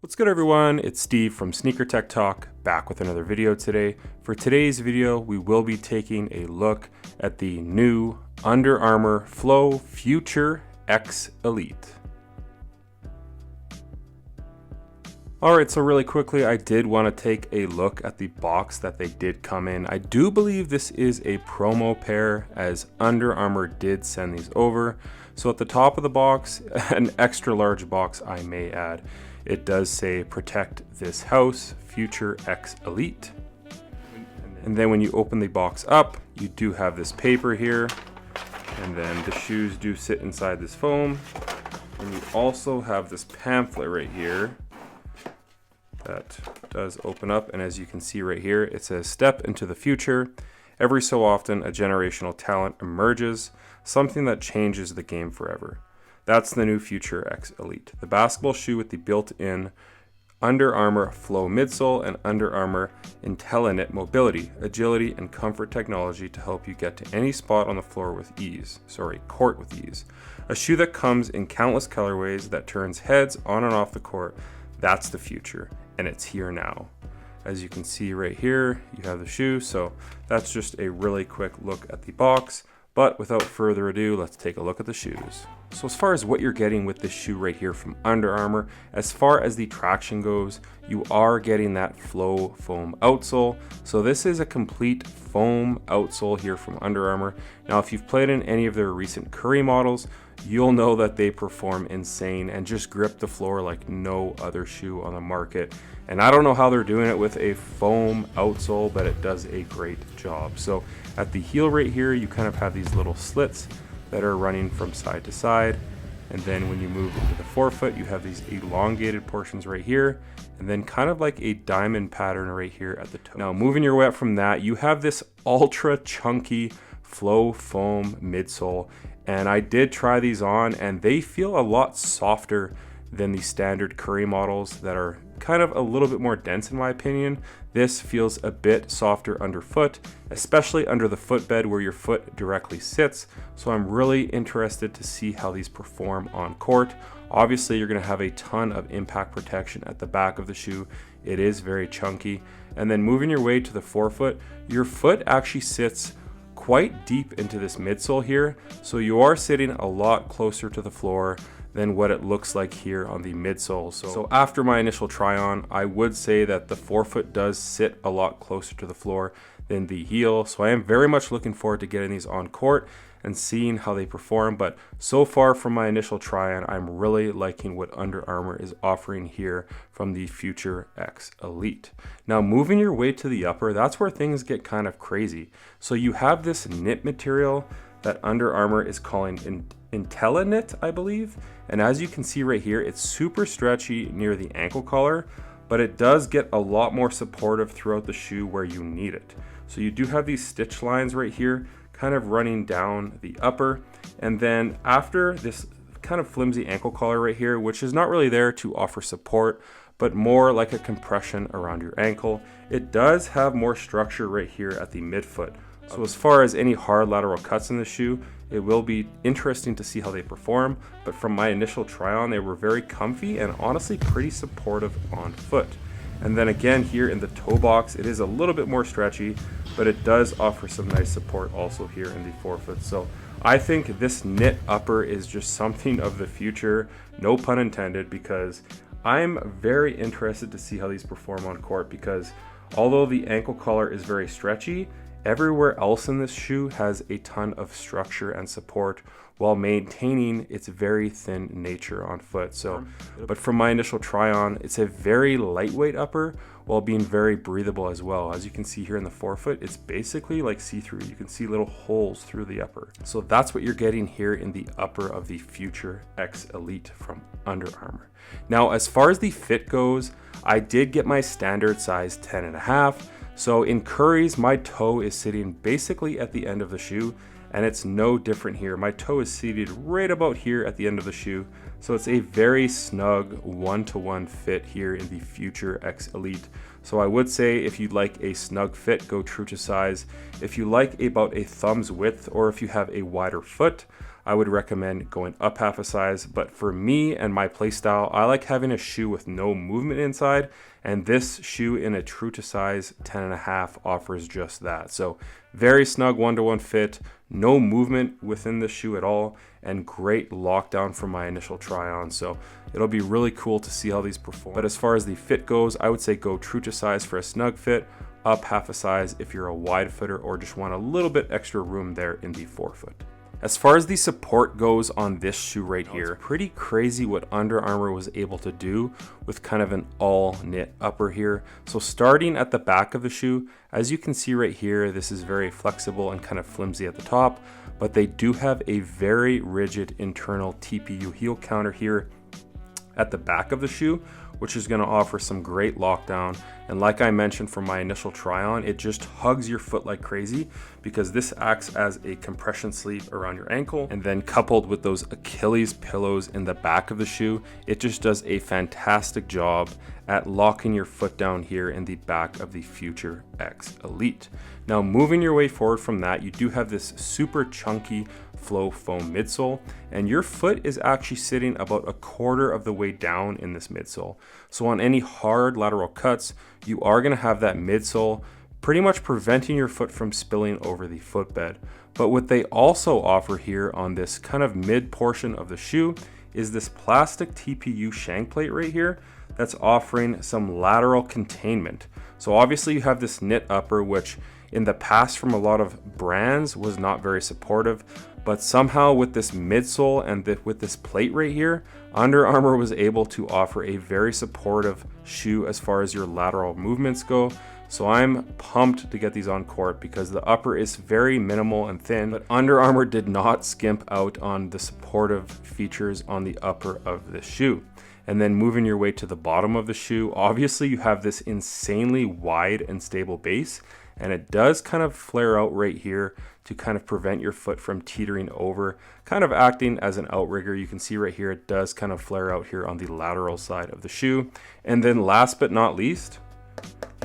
What's good everyone, it's Steve from Sneaker Tech Talk, back with another video today. For today's video, we will be taking a look at the new Under Armour Flow Futr X Elite. Alright, so really quickly, I did want to take a look at the box that they did come in. I do believe this is a promo pair, as Under Armour did send these over. So at the top of the box, an extra large box I may add, it does say protect this house, Futr X Elite. And then when you open the box up, you do have this paper here, and then the shoes do sit inside this foam. And you also have this pamphlet right here that does open up, and as you can see right here, it says step into the future. Every so often, a generational talent emerges, something that changes the game forever. That's the new Futr X Elite, the basketball shoe with the built-in Under Armour Flow midsole and Under Armour IntelliKnit mobility, agility, and comfort technology to help you get to any spot on the floor with ease. Court with ease. A shoe that comes in countless colorways that turns heads on and off the court. That's the future, and it's here now. As you can see right here, you have the shoe, so that's just a really quick look at the box. But without further ado, let's take a look at the shoes. So as far as what you're getting with this shoe right here from Under Armour, as far as the traction goes, you are getting that Flow foam outsole. So this is a complete foam outsole here from Under Armour. Now, if you've played in any of their recent Curry models, you'll know that they perform insane and just grip the floor like no other shoe on the market. And I don't know how they're doing it with a foam outsole, but it does a great job. So at the heel right here, you kind of have these little slits that are running from side to side. And then when you move into the forefoot, you have these elongated portions right here, and then kind of like a diamond pattern right here at the toe. Now, moving your way up from that, you have this ultra chunky Flow foam midsole. And I did try these on, and they feel a lot softer than the standard Curry models that are kind of a little bit more dense in my opinion. This feels a bit softer underfoot, especially under the footbed where your foot directly sits. So I'm really interested to see how these perform on court. Obviously, you're going to have a ton of impact protection at the back of the shoe. It is very chunky. And then moving your way to the forefoot, your foot actually sits quite deep into this midsole here, so you are sitting a lot closer to the floor than what it looks like here on the midsole. So after my initial try on, I would say that the forefoot does sit a lot closer to the floor than the heel. So I am very much looking forward to getting these on court and seeing how they perform. But so far from my initial try on, I'm really liking what Under Armour is offering here from the Futr X Elite. Now, moving your way to the upper, that's where things get kind of crazy. So you have this knit material that Under Armour is calling IntelliKnit, I believe. And as you can see right here, it's super stretchy near the ankle collar, but it does get a lot more supportive throughout the shoe where you need it. So you do have these stitch lines right here, kind of running down the upper. And then after this kind of flimsy ankle collar right here, which is not really there to offer support, but more like a compression around your ankle, it does have more structure right here at the midfoot. So as far as any hard lateral cuts in the shoe, it will be interesting to see how they perform, but from my initial try on, they were very comfy and honestly pretty supportive on foot. And then again here in the toe box, it is a little bit more stretchy, but it does offer some nice support also here in the forefoot. So I think this knit upper is just something of the future, no pun intended, because I'm very interested to see how these perform on court, because although the ankle collar is very stretchy, everywhere else in this shoe has a ton of structure and support while maintaining its very thin nature on foot. So, but from my initial try on, it's a very lightweight upper while being very breathable as well. As you can see here in the forefoot, it's basically like see-through. You can see little holes through the upper. So that's what you're getting here in the upper of the Futr X Elite from Under Armour. Now, as far as the fit goes, I did get my standard size 10.5. So in Curry's, my toe is sitting basically at the end of the shoe, and it's no different here. My toe is seated right about here at the end of the shoe. So it's a very snug one-to-one fit here in the Futr X Elite. So I would say if you'd like a snug fit, go true to size. If you like about a thumb's width, or if you have a wider foot, I would recommend going up half a size. But for me and my play style, I like having a shoe with no movement inside, and this shoe in a true to size 10.5 offers just that. So very snug 1-to-1 fit, no movement within the shoe at all, and great lockdown from my initial try on. So it'll be really cool to see how these perform. But as far as the fit goes, I would say go true to size for a snug fit, up half a size if you're a wide footer or just want a little bit extra room there in the forefoot. As far as the support goes on this shoe right here, it's pretty crazy what Under Armour was able to do with kind of an all knit upper here. So starting at the back of the shoe, as you can see right here, this is very flexible and kind of flimsy at the top, but they do have a very rigid internal TPU heel counter here at the back of the shoe, which is going to offer some great lockdown. And like I mentioned from my initial try on, it just hugs your foot like crazy because this acts as a compression sleeve around your ankle. And then coupled with those Achilles pillows in the back of the shoe, it just does a fantastic job at locking your foot down here in the back of the Futr X Elite. Now moving your way forward from that, you do have this super chunky flow foam midsole, and your foot is actually sitting about a quarter of the way down in this midsole. So on any hard lateral cuts, you are going to have that midsole pretty much preventing your foot from spilling over the footbed. But what they also offer here on this kind of mid portion of the shoe is this plastic TPU shank plate right here that's offering some lateral containment. So obviously you have this knit upper, which in the past from a lot of brands was not very supportive, but somehow with this midsole and with this plate right here, Under Armour was able to offer a very supportive shoe as far as your lateral movements go. So I'm pumped to get these on court because the upper is very minimal and thin, but Under Armour did not skimp out on the supportive features on the upper of this shoe. And then moving your way to the bottom of the shoe, obviously you have this insanely wide and stable base, and it does kind of flare out right here to kind of prevent your foot from teetering over, kind of acting as an outrigger. You can see right here, it does kind of flare out here on the lateral side of the shoe. And then last but not least,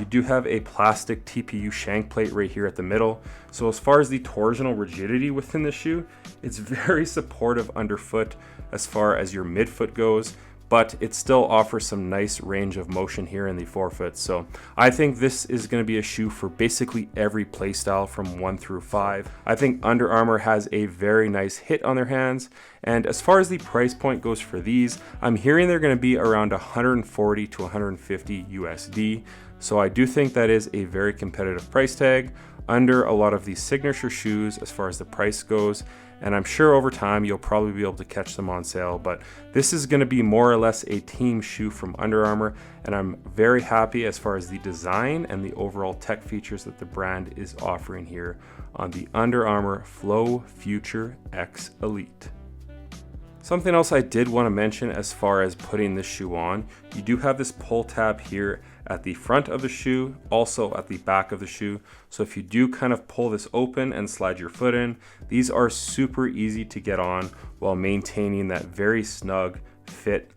you do have a plastic TPU shank plate right here at the middle. So as far as the torsional rigidity within the shoe, it's very supportive underfoot as far as your midfoot goes, but it still offers some nice range of motion here in the forefoot. So I think this is going to be a shoe for basically every play style from 1 through 5. I think Under Armour has a very nice hit on their hands. And as far as the price point goes for these, I'm hearing they're going to be around 140 to 150 USD. So I do think that is a very competitive price tag under a lot of these signature shoes as far as the price goes. And I'm sure over time you'll probably be able to catch them on sale, but this is going to be more or less a team shoe from Under Armour, and I'm very happy as far as the design and the overall tech features that the brand is offering here on the Under Armour Flow Futr X Elite. Something else I did want to mention as far as putting this shoe on, you do have this pull tab here at the front of the shoe, also at the back of the shoe. So if you do kind of pull this open and slide your foot in, these are super easy to get on while maintaining that very snug fit,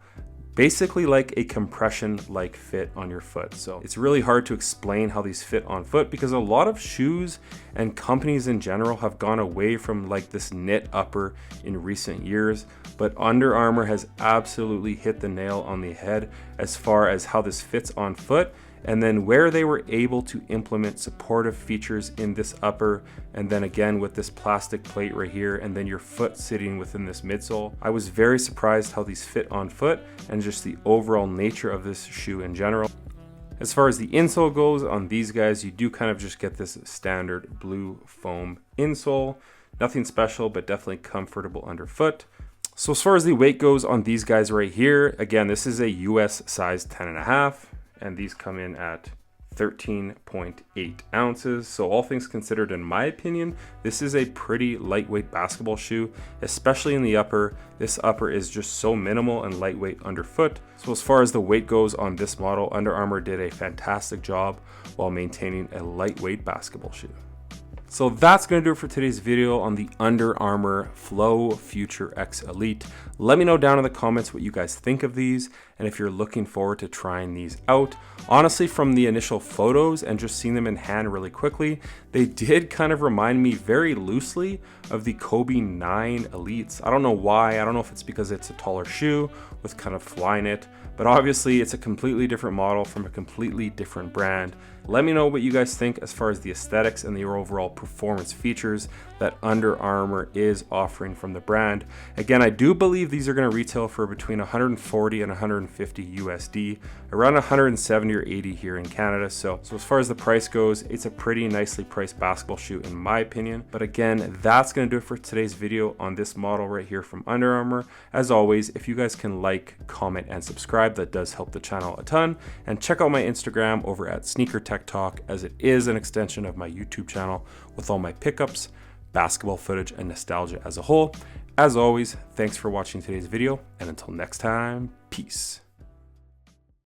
basically like a compression like fit on your foot. So it's really hard to explain how these fit on foot because a lot of shoes and companies in general have gone away from like this knit upper in recent years, but Under Armour has absolutely hit the nail on the head as far as how this fits on foot, and then where they were able to implement supportive features in this upper, and then again with this plastic plate right here, and then your foot sitting within this midsole. I was very surprised how these fit on foot and just the overall nature of this shoe in general. As far as the insole goes on these guys, you do kind of just get this standard blue foam insole. Nothing special, but definitely comfortable underfoot. So as far as the weight goes on these guys right here, again, this is a US size 10.5, and these come in at 13.8 ounces. So all things considered, in my opinion, this is a pretty lightweight basketball shoe, especially in the upper. This upper is just so minimal and lightweight underfoot. So as far as the weight goes on this model, Under Armour did a fantastic job while maintaining a lightweight basketball shoe. So that's going to do it for today's video on the Under Armour Flow Future X Elite. Let me know down in the comments what you guys think of these and if you're looking forward to trying these out. Honestly, from the initial photos and just seeing them in hand really quickly, they did kind of remind me very loosely of the Kobe 9 Elites. I don't know why. I don't know if it's because it's a taller shoe with kind of fly in it, but obviously it's a completely different model from a completely different brand. Let me know what you guys think as far as the aesthetics and the overall performance features that Under Armour is offering from the brand. Again, I do believe these are going to retail for between 140 and 150 USD, around 170 or 80 here in Canada. So as far as the price goes, it's a pretty nicely priced basketball shoe in my opinion. But again, that's going to do it for today's video on this model right here from Under Armour. As always, if you guys can like, comment, and subscribe, that does help the channel a ton. And check out my Instagram over at Sneaker Tech Talk, as it is an extension of my YouTube channel with all my pickups, basketball footage, and nostalgia as a whole. As always, thanks for watching today's video, and until next time, peace.